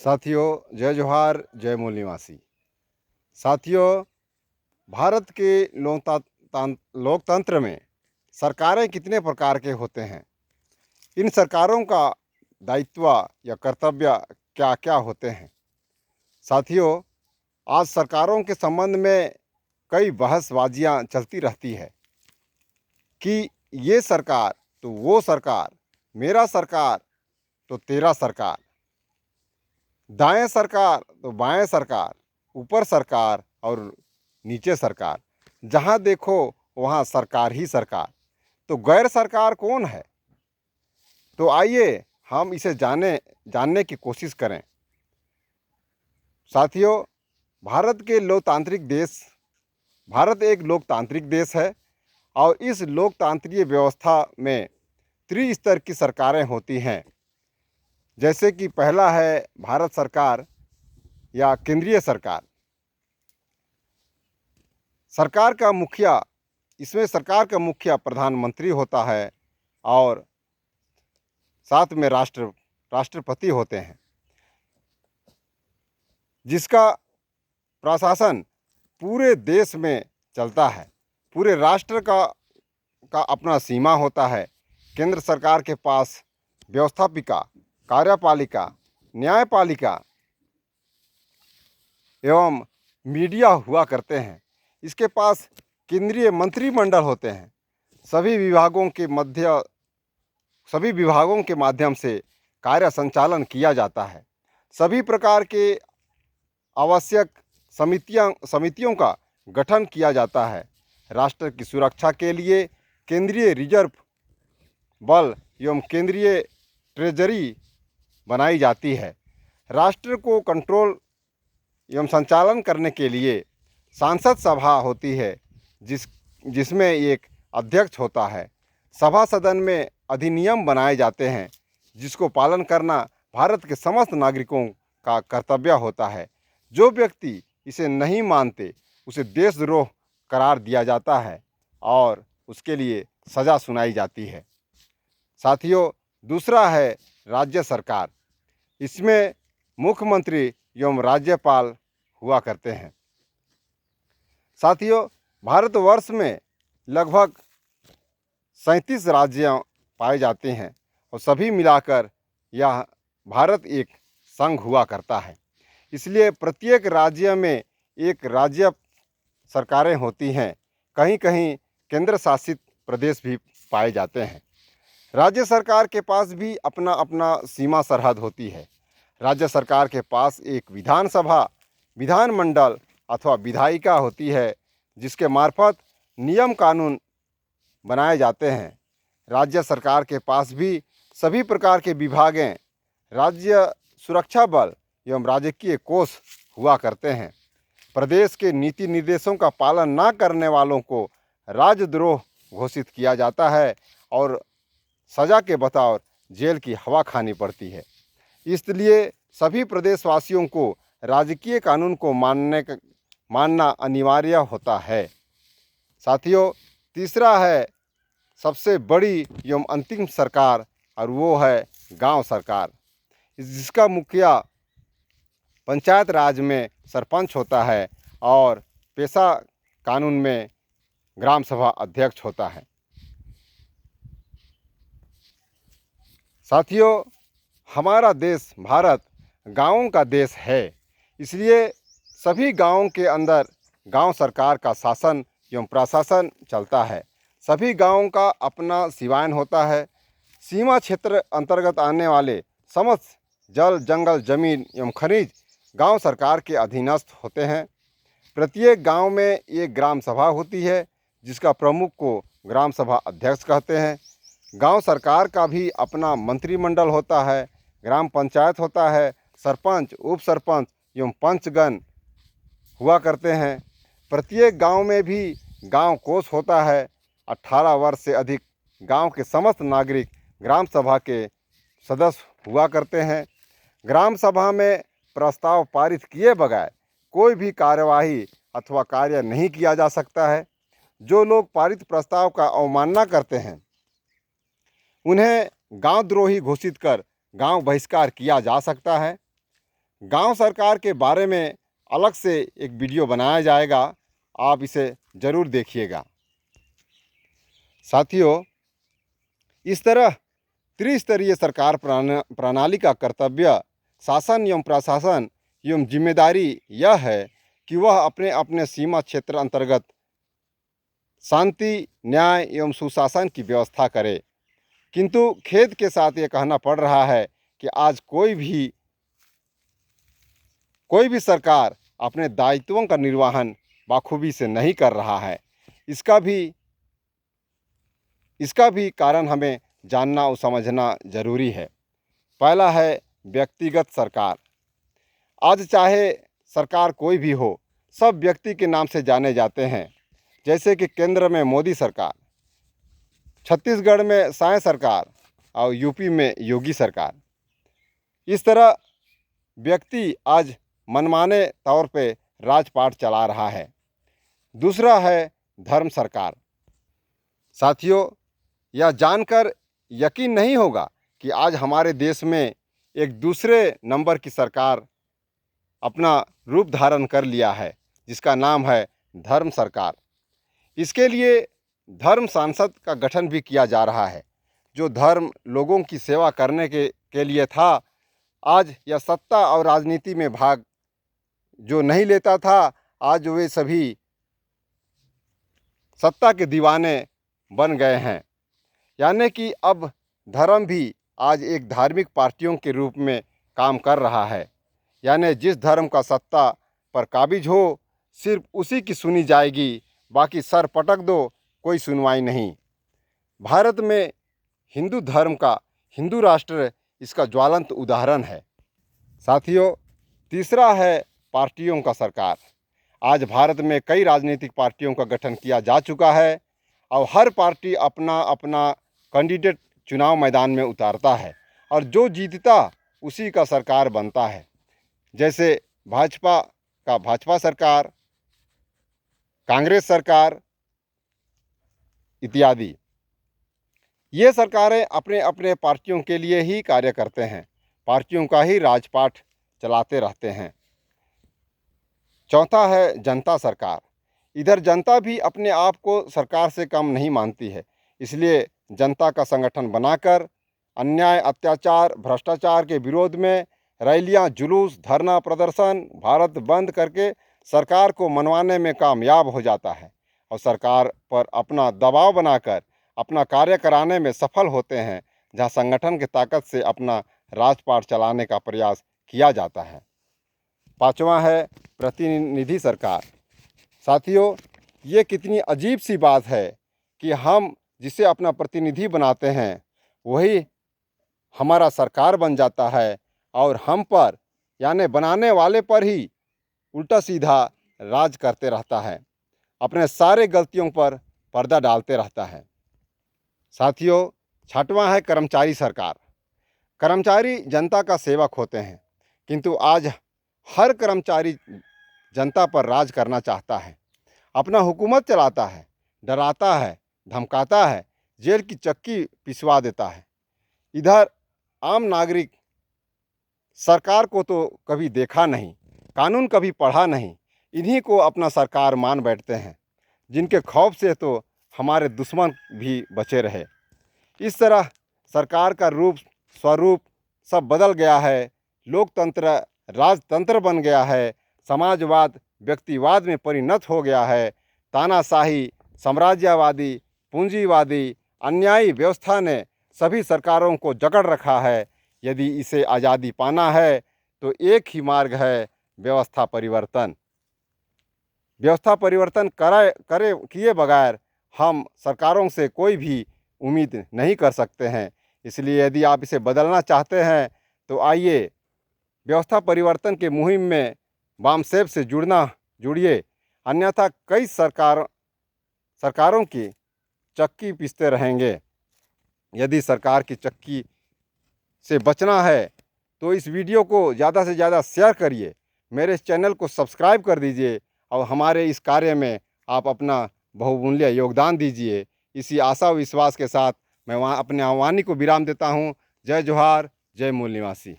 साथियों, जय जोहार, जय मूल निवासी। साथियों, भारत के लोकतंत्र में सरकारें कितने प्रकार के होते हैं? इन सरकारों का दायित्व या कर्तव्य क्या-क्या होते हैं? साथियों, आज सरकारों के संबंध में कई बहसबाजियाँ चलती रहती है कि ये सरकार तो वो सरकार, मेरा सरकार तो तेरा सरकार, दाएं सरकार तो बाएं सरकार, ऊपर सरकार और नीचे सरकार, जहां देखो वहां सरकार ही सरकार। तो गैर सरकार कौन है? तो आइए हम इसे जानने की कोशिश करें। साथियों, भारत एक लोकतांत्रिक देश है और इस लोकतांत्रिक व्यवस्था में त्रिस्तर की सरकारें होती हैं। जैसे कि पहला है भारत सरकार या केंद्रीय सरकार। सरकार का मुखिया प्रधानमंत्री होता है और साथ में राष्ट्रपति होते हैं, जिसका प्रशासन पूरे देश में चलता है। पूरे राष्ट्र का अपना सीमा होता है। केंद्र सरकार के पास व्यवस्थापिका, कार्यपालिका, न्यायपालिका एवं मीडिया हुआ करते हैं। इसके पास केंद्रीय मंत्रिमंडल होते हैं। सभी विभागों के माध्यम से कार्य संचालन किया जाता है। सभी प्रकार के आवश्यक समितियों का गठन किया जाता है। राष्ट्र की सुरक्षा के लिए केंद्रीय रिजर्व बल एवं केंद्रीय ट्रेजरी बनाई जाती है। राष्ट्र को कंट्रोल एवं संचालन करने के लिए संसद सभा होती है, जिसमें एक अध्यक्ष होता है। सभा सदन में अधिनियम बनाए जाते हैं, जिसको पालन करना भारत के समस्त नागरिकों का कर्तव्य होता है। जो व्यक्ति इसे नहीं मानते उसे देशद्रोह करार दिया जाता है और उसके लिए सज़ा सुनाई जाती है। साथियों, दूसरा है राज्य सरकार। इसमें मुख्यमंत्री एवं राज्यपाल हुआ करते हैं। साथियों, भारतवर्ष में लगभग 37 राज्य पाए जाते हैं और सभी मिलाकर यह भारत एक संघ हुआ करता है। इसलिए प्रत्येक राज्य में एक राज्य सरकारें होती हैं। कहीं कहीं केंद्र शासित प्रदेश भी पाए जाते हैं। राज्य सरकार के पास भी अपना अपना सीमा सरहद होती है। राज्य सरकार के पास एक विधानसभा, विधानमंडल अथवा विधायिका होती है, जिसके मार्फत नियम कानून बनाए जाते हैं। राज्य सरकार के पास भी सभी प्रकार के विभागें, राज्य सुरक्षा बल एवं राजकीय कोष हुआ करते हैं। प्रदेश के नीति निर्देशों का पालन न करने वालों को राजद्रोह घोषित किया जाता है और सज़ा के बतौर जेल की हवा खानी पड़ती है। इसलिए सभी प्रदेशवासियों को राजकीय कानून को मानना अनिवार्य होता है। साथियों, तीसरा है सबसे बड़ी एवं अंतिम सरकार और वो है गांव सरकार, जिसका मुखिया पंचायत राज में सरपंच होता है और पेशा कानून में ग्राम सभा अध्यक्ष होता है। साथियों, हमारा देश भारत गांवों का देश है। इसलिए सभी गांवों के अंदर गांव सरकार का शासन एवं प्रशासन चलता है। सभी गांवों का अपना सिवान होता है। सीमा क्षेत्र अंतर्गत आने वाले समस्त जल, जंगल, जमीन एवं खनिज गांव सरकार के अधीनस्थ होते हैं। प्रत्येक गांव में एक ग्राम सभा होती है, जिसका प्रमुख को ग्राम सभा अध्यक्ष कहते हैं। गांव सरकार का भी अपना मंत्रिमंडल होता है, ग्राम पंचायत होता है, सरपंच, उप सरपंच एवं पंचगण हुआ करते हैं। प्रत्येक गांव में भी गांव कोष होता है। 18 वर्ष से अधिक गांव के समस्त नागरिक ग्राम सभा के सदस्य हुआ करते हैं। ग्राम सभा में प्रस्ताव पारित किए बगैर कोई भी कार्यवाही अथवा कार्य नहीं किया जा सकता है। जो लोग पारित प्रस्ताव का अवमानना करते हैं, उन्हें गांव द्रोही घोषित कर गांव बहिष्कार किया जा सकता है। गांव सरकार के बारे में अलग से एक वीडियो बनाया जाएगा, आप इसे ज़रूर देखिएगा। साथियों, इस तरह त्रिस्तरीय सरकार प्रणाली का कर्तव्य शासन एवं प्रशासन एवं जिम्मेदारी यह है कि वह अपने अपने सीमा क्षेत्र अंतर्गत शांति, न्याय एवं सुशासन की व्यवस्था करे। किंतु खेद के साथ ये कहना पड़ रहा है कि आज कोई भी सरकार अपने दायित्वों का निर्वहन बाखूबी से नहीं कर रहा है। इसका भी कारण हमें जानना और समझना ज़रूरी है। पहला है व्यक्तिगत सरकार। आज चाहे सरकार कोई भी हो, सब व्यक्ति के नाम से जाने जाते हैं। जैसे कि केंद्र में मोदी सरकार, छत्तीसगढ़ में साय सरकार और यूपी में योगी सरकार। इस तरह व्यक्ति आज मनमाने तौर पे राजपाट चला रहा है। दूसरा है धर्म सरकार। साथियों, यह जानकर यकीन नहीं होगा कि आज हमारे देश में एक दूसरे नंबर की सरकार अपना रूप धारण कर लिया है, जिसका नाम है धर्म सरकार। इसके लिए धर्म सांसद का गठन भी किया जा रहा है। जो धर्म लोगों की सेवा करने के लिए था, आज यह सत्ता और राजनीति में भाग जो नहीं लेता था, आज वे सभी सत्ता के दीवाने बन गए हैं। यानी कि अब धर्म भी आज एक धार्मिक पार्टियों के रूप में काम कर रहा है। यानी जिस धर्म का सत्ता पर काबिज हो, सिर्फ उसी की सुनी जाएगी, बाकी सर पटक दो, कोई सुनवाई नहीं। भारत में हिंदू धर्म का हिंदू राष्ट्र इसका ज्वलंत उदाहरण है। साथियों, तीसरा है पार्टियों का सरकार। आज भारत में कई राजनीतिक पार्टियों का गठन किया जा चुका है और हर पार्टी अपना अपना कैंडिडेट चुनाव मैदान में उतारता है और जो जीतता उसी का सरकार बनता है। जैसे भाजपा का भाजपा सरकार, कांग्रेस सरकार इत्यादि। ये सरकारें अपने अपने पार्टियों के लिए ही कार्य करते हैं, पार्टियों का ही राजपाट चलाते रहते हैं। चौथा है जनता सरकार। इधर जनता भी अपने आप को सरकार से कम नहीं मानती है, इसलिए जनता का संगठन बनाकर अन्याय, अत्याचार, भ्रष्टाचार के विरोध में रैलियां, जुलूस, धरना प्रदर्शन, भारत बंद करके सरकार को मनवाने में कामयाब हो जाता है और सरकार पर अपना दबाव बनाकर अपना कार्य कराने में सफल होते हैं, जहां संगठन की ताकत से अपना राजपाट चलाने का प्रयास किया जाता है। पांचवा है प्रतिनिधि सरकार। साथियों, ये कितनी अजीब सी बात है कि हम जिसे अपना प्रतिनिधि बनाते हैं वही हमारा सरकार बन जाता है और हम पर यानी बनाने वाले पर ही उल्टा सीधा राज करते रहता है, अपने सारे गलतियों पर पर्दा डालते रहता है। साथियों, छठवां है कर्मचारी सरकार। कर्मचारी जनता का सेवक होते हैं, किंतु आज हर कर्मचारी जनता पर राज करना चाहता है, अपना हुकूमत चलाता है, डराता है, धमकाता है, जेल की चक्की पिसवा देता है। इधर आम नागरिक सरकार को तो कभी देखा नहीं, कानून कभी पढ़ा नहीं, इन्हीं को अपना सरकार मान बैठते हैं, जिनके खौफ से तो हमारे दुश्मन भी बचे रहे। इस तरह सरकार का रूप स्वरूप सब बदल गया है। लोकतंत्र राजतंत्र बन गया है, समाजवाद व्यक्तिवाद में परिणत हो गया है। तानाशाही, साम्राज्यवादी, पूंजीवादी, अन्यायी व्यवस्था ने सभी सरकारों को जकड़ रखा है। यदि इसे आज़ादी पाना है तो एक ही मार्ग है, व्यवस्था परिवर्तन। व्यवस्था परिवर्तन किए बगैर हम सरकारों से कोई भी उम्मीद नहीं कर सकते हैं। इसलिए यदि आप इसे बदलना चाहते हैं तो आइए व्यवस्था परिवर्तन के मुहिम में वामसेब से जुड़िए, अन्यथा कई सरकारों की चक्की पीसते रहेंगे। यदि सरकार की चक्की से बचना है तो इस वीडियो को ज़्यादा से ज़्यादा शेयर करिए, मेरे इस चैनल को सब्सक्राइब कर दीजिए और हमारे इस कार्य में आप अपना बहुमूल्य योगदान दीजिए। इसी आशा विश्वास के साथ मैं अपने वाणी को विराम देता हूँ। जय जोहार, जय मूल निवासी।